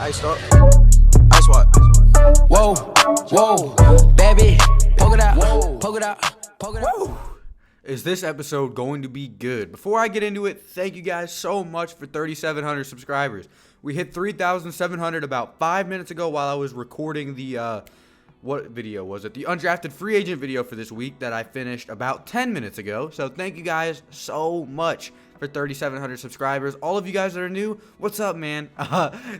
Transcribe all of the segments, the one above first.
I stop. I swat. Whoa, whoa, baby, poke it out, poke it out, poke it out. Is this episode going to be good? Before I get into it, thank you guys so much for 3,700 subscribers. We hit 3,700 about 5 minutes ago while I was recording the, what video was it? The undrafted free agent video for this week that I finished about 10 minutes ago. So thank you guys so much for 3,700 subscribers. All of you guys that are new, what's up, man?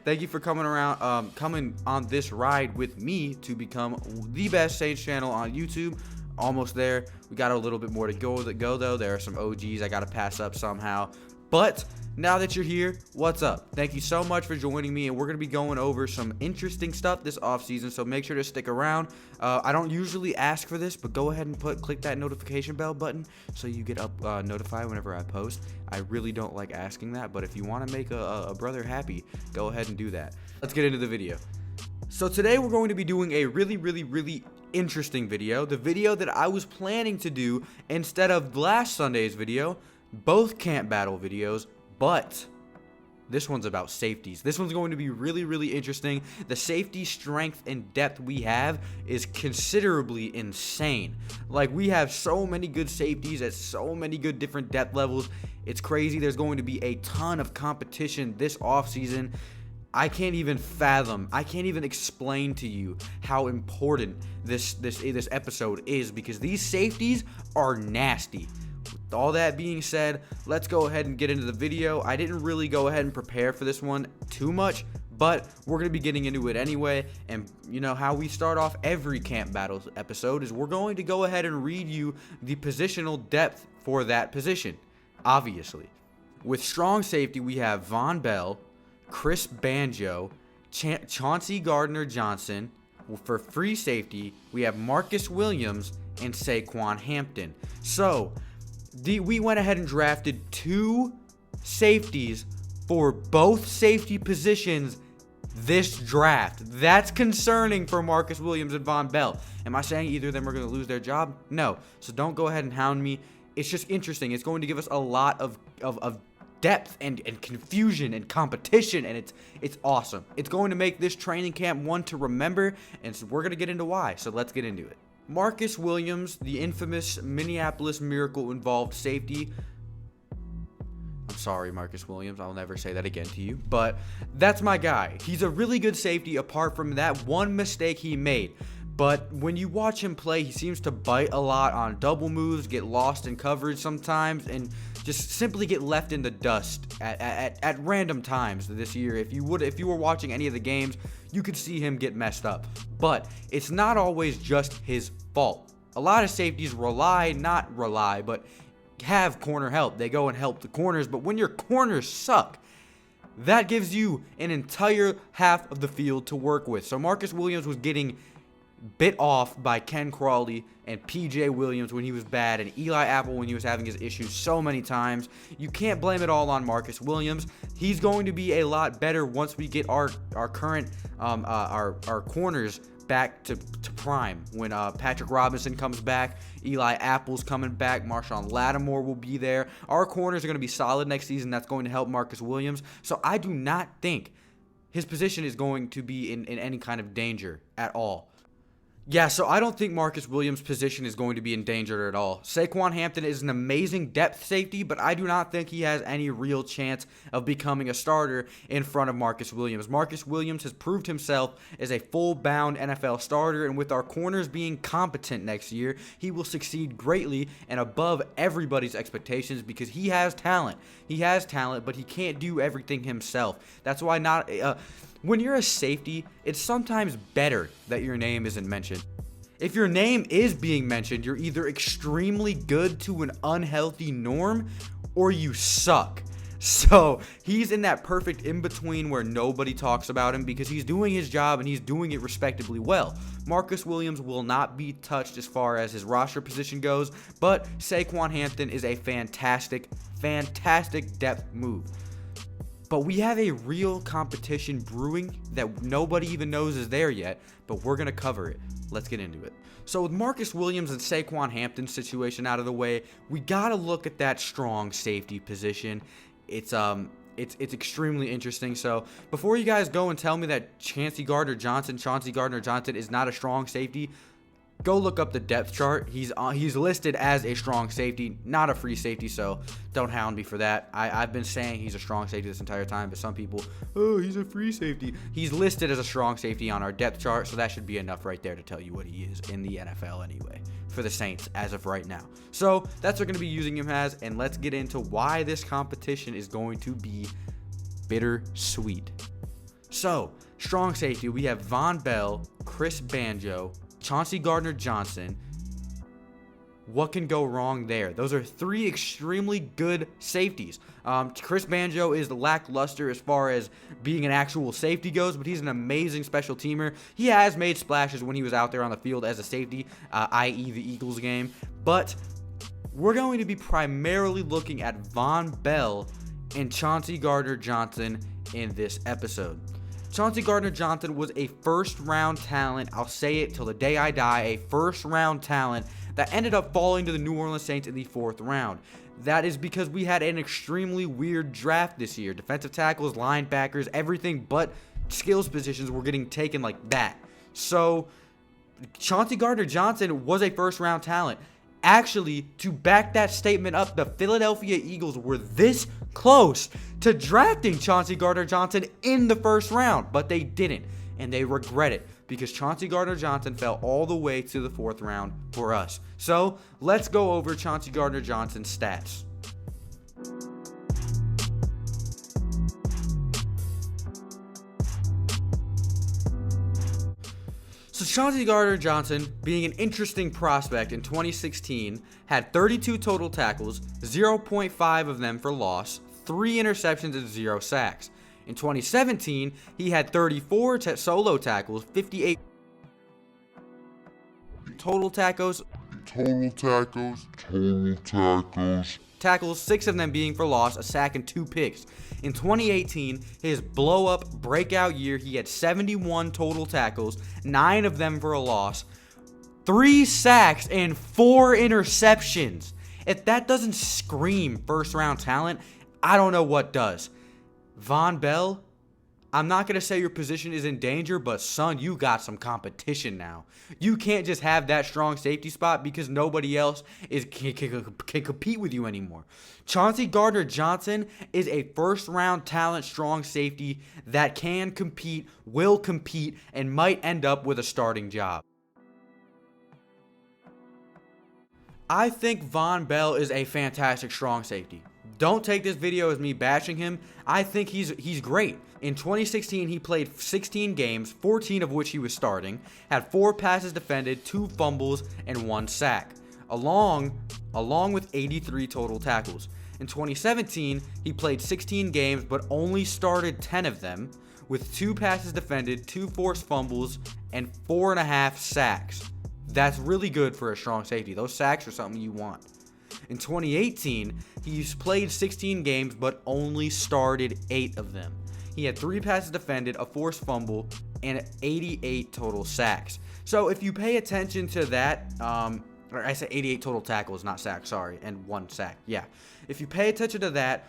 Thank you for coming around, coming on this ride with me to become the best Saints channel on YouTube. Almost there. We got a little bit more to go though. There are some OGs I gotta pass up somehow. But now that you're here, what's up? Thank you so much for joining me, and we're gonna be going over some interesting stuff this offseason, so make sure to stick around. I don't usually ask for this, but go ahead and click that notification bell button so you get notified whenever I post. I really don't like asking that, but if you want to make a brother happy, go ahead and do that. Let's get into the video. So today we're going to be doing a really interesting video. The video that I was planning to do instead of last Sunday's video, both camp battle videos, but this one's about safeties. This one's going to be really interesting. The safety strength and depth we have is considerably insane. Like, we have so many good safeties at so many good different depth levels. It's crazy. There's going to be a ton of competition this offseason. I can't even fathom, I can't even explain to you how important this episode is, because these safeties are nasty. With all that being said, let's go ahead and get into the video. I didn't really go ahead and prepare for this one too much, but we're going to be getting into it anyway. And you know how we start off every camp battles episode is we're going to go ahead and read you the positional depth for that position, obviously. With strong safety, we have Von Bell, Chris Banjo, Chauncey Gardiner Johnson. For free safety, we have Marcus Williams and Saquon Hampton. So we went ahead and drafted two safeties for both safety positions this draft. That's concerning for Marcus Williams and Von Bell. Am I saying either of them are going to lose their job? No. So don't go ahead and hound me. It's just interesting. It's going to give us a lot of depth and confusion and competition, and it's awesome. It's going to make this training camp one to remember, and so we're going to get into why. So let's get into it. Marcus Williams, the infamous Minneapolis Miracle involved safety. I'm sorry, Marcus Williams. I'll never say that again to you, but that's my guy. He's a really good safety apart from that one mistake he made. But when you watch him play, he seems to bite a lot on double moves, get lost in coverage sometimes, and just simply get left in the dust at random times this year. If you were watching any of the games, you could see him get messed up. But it's not always just his fault. A lot of safeties not rely, but have corner help. They go and help the corners, but when your corners suck, that gives you an entire half of the field to work with. So Marcus Williams was getting bit off by Ken Crawley and PJ Williams when he was bad, and Eli Apple when he was having his issues so many times. You can't blame it all on Marcus Williams. He's going to be a lot better once we get our current our corners back to prime. When Patrick Robinson comes back, Eli Apple's coming back, Marshawn Lattimore will be there. Our corners are going to be solid next season. That's going to help Marcus Williams. So I do not think his position is going to be in any kind of danger at all. Yeah, so I don't think Marcus Williams' position is going to be in danger at all. Saquon Hampton is an amazing depth safety, but I do not think he has any real chance of becoming a starter in front of Marcus Williams. Marcus Williams has proved himself as a full-bound NFL starter, and with our corners being competent next year, he will succeed greatly and above everybody's expectations because he has talent. He has talent, but he can't do everything himself. That's why when you're a safety, it's sometimes better that your name isn't mentioned. If your name is being mentioned, you're either extremely good to an unhealthy norm or you suck. So he's in that perfect in-between where nobody talks about him because he's doing his job and he's doing it respectably well. Marcus Williams will not be touched as far as his roster position goes, but Saquon Hampton is a fantastic depth move. But we have a real competition brewing that nobody even knows is there yet, but we're going to cover it. Let's get into it. So with Marcus Williams and Saquon Hampton's situation out of the way, we got to look at that strong safety position. It's it's extremely interesting. So before you guys go and tell me that Chauncey Gardner-Johnson is not a strong safety, go look up the depth chart. He's listed as a strong safety, not a free safety, so don't hound me for that. I've been saying he's a strong safety this entire time, but some people, oh, he's a free safety. He's listed as a strong safety on our depth chart, so that should be enough right there to tell you what he is in the NFL anyway, for the Saints as of right now. So that's what we're going to be using him as, and let's get into why this competition is going to be bittersweet. So, strong safety, we have Vonn Bell, Chris Banjo, Chauncey Gardner-Johnson. What can go wrong there? Those are three extremely good safeties. Chris Banjo is lackluster as far as being an actual safety goes, but he's an amazing special teamer. He has made splashes when he was out there on the field as a safety, i.e. the Eagles game. But we're going to be primarily looking at Vonn Bell and Chauncey Gardner-Johnson in this episode. Chauncey Gardner-Johnson was a first-round talent. I'll say it till the day I die. A first-round talent that ended up falling to the New Orleans Saints in the 4th round. That is because we had an extremely weird draft this year. Defensive tackles, linebackers, everything but skills positions were getting taken like that. So, Chauncey Gardner-Johnson was a first-round talent. Actually, to back that statement up, the Philadelphia Eagles were this close to drafting Chauncey Gardner-Johnson in the 1st round, but they didn't, and they regret it because Chauncey Gardner-Johnson fell all the way to the 4th round for us. So, let's go over Chauncey Gardner-Johnson's stats. So Chauncey Gardner-Johnson, being an interesting prospect in 2016, had 32 total tackles, 0.5 of them for loss, 3 interceptions and 0 sacks. In 2017, he had 34 solo tackles, 58 total tackles, 6 of them being for loss, a sack, and 2 picks. In 2018, his blow-up breakout year, he had 71 total tackles, 9 of them for a loss, 3 sacks, and 4 interceptions. If that doesn't scream first-round talent, I don't know what does. Vonn Bell, I'm not going to say your position is in danger, but son, you got some competition now. You can't just have that strong safety spot because nobody else can compete with you anymore. Chauncey Gardner-Johnson is a first-round talent strong safety that can compete, will compete, and might end up with a starting job. I think Vonn Bell is a fantastic strong safety. Don't take this video as me bashing him. I think he's great. In 2016, he played 16 games, 14 of which he was starting, had 4 passes defended, 2 fumbles, and 1 sack, along with 83 total tackles. In 2017, he played 16 games but only started 10 of them, with 2 passes defended, 2 forced fumbles, and 4.5 sacks. That's really good for a strong safety. Those sacks are something you want. In 2018, he's played 16 games but only started 8 of them. He had 3 passes defended, a forced fumble, and 88 total sacks. So if you pay attention to that, or I said 88 total tackles, not sacks, sorry, and 1 sack. Yeah. If you pay attention to that,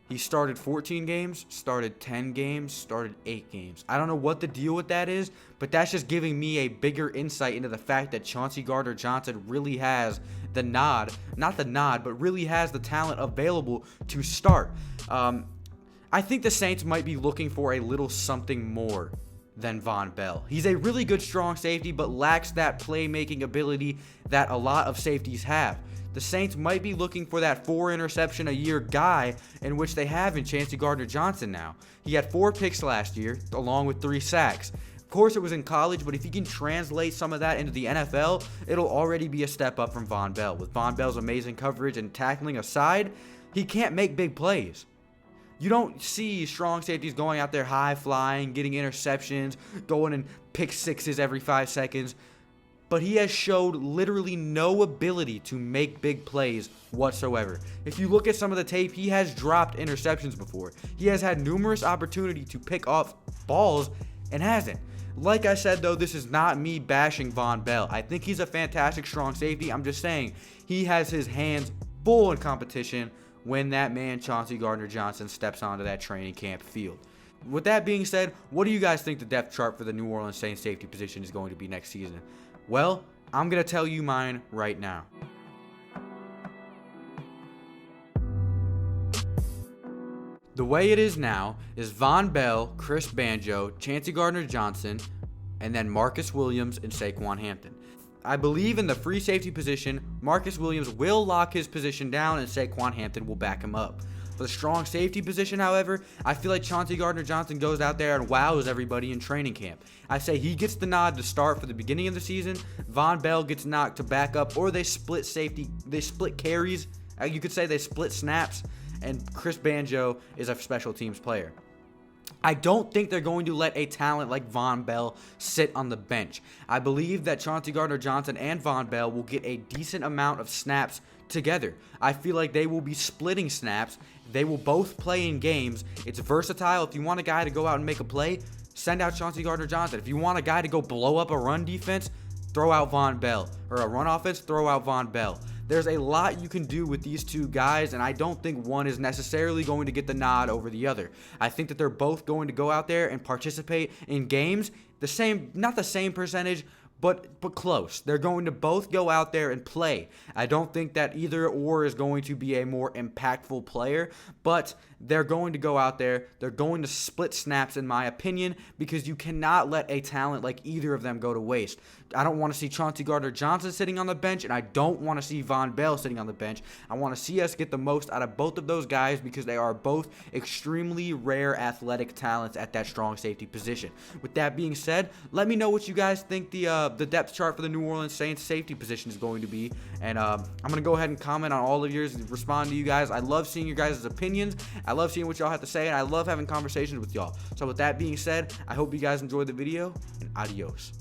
he started 14 games, started 10 games, started 8 games. I don't know what the deal with that is, but that's just giving me a bigger insight into the fact that Chauncey Gardner-Johnson really has the nod, not the nod, but really has the talent available to start. I think the Saints might be looking for a little something more than Vonn Bell. He's a really good strong safety, but lacks that playmaking ability that a lot of safeties have. The Saints might be looking for that 4 interception a year guy, in which they have in Chauncey Gardner-Johnson now. He had 4 picks last year, along with 3 sacks. Of course, it was in college, but if you can translate some of that into the NFL, it'll already be a step up from Vonn Bell. With Vonn Bell's amazing coverage and tackling aside, he can't make big plays. You don't see strong safeties going out there high flying, getting interceptions, going and pick sixes every 5 seconds. But he has showed literally no ability to make big plays whatsoever. If you look at some of the tape, he has dropped interceptions before. He has had numerous opportunities to pick off balls and hasn't. Like I said, though, this is not me bashing Vonn Bell. I think he's a fantastic strong safety. I'm just saying he has his hands full in competition when that man Chauncey Gardner-Johnson steps onto that training camp field. With that being said, what do you guys think the depth chart for the New Orleans Saints safety position is going to be next season? Well, I'm going to tell you mine right now. The way it is now is Von Bell, Chris Banjo, Chauncey Gardner-Johnson, and then Marcus Williams and Saquon Hampton. I believe in the free safety position, Marcus Williams will lock his position down and Saquon Hampton will back him up. For the strong safety position, however, I feel like Chauncey Gardner-Johnson goes out there and wows everybody in training camp. I say he gets the nod to start for the beginning of the season, Von Bell gets knocked to back up, or they split safety, they split carries, you could say they split snaps, and Chris Banjo is a special teams player. I don't think they're going to let a talent like Von Bell sit on the bench. I believe that Chauncey Gardner-Johnson and Von Bell will get a decent amount of snaps together. I feel like they will be splitting snaps. They will both play in games. It's versatile. If you want a guy to go out and make a play, send out Chauncey Gardner-Johnson. If you want a guy to go blow up a run defense, throw out Von Bell. Or a run offense, throw out Von Bell. There's a lot you can do with these two guys, and I don't think one is necessarily going to get the nod over the other. I think that they're both going to go out there and participate in games, not the same percentage, but close. They're going to both go out there and play. I don't think that either or is going to be a more impactful player, but they're going to go out there. They're going to split snaps, in my opinion, because you cannot let a talent like either of them go to waste. I don't want to see Chauncey Gardner-Johnson sitting on the bench, and I don't want to see Von Bell sitting on the bench. I want to see us get the most out of both of those guys because they are both extremely rare athletic talents at that strong safety position. With that being said, let me know what you guys think the depth chart for the New Orleans Saints safety position is going to be, and I'm going to go ahead and comment on all of yours and respond to you guys. I love seeing your guys' opinions. I love seeing what y'all have to say, and I love having conversations with y'all. So with that being said, I hope you guys enjoyed the video, and adios.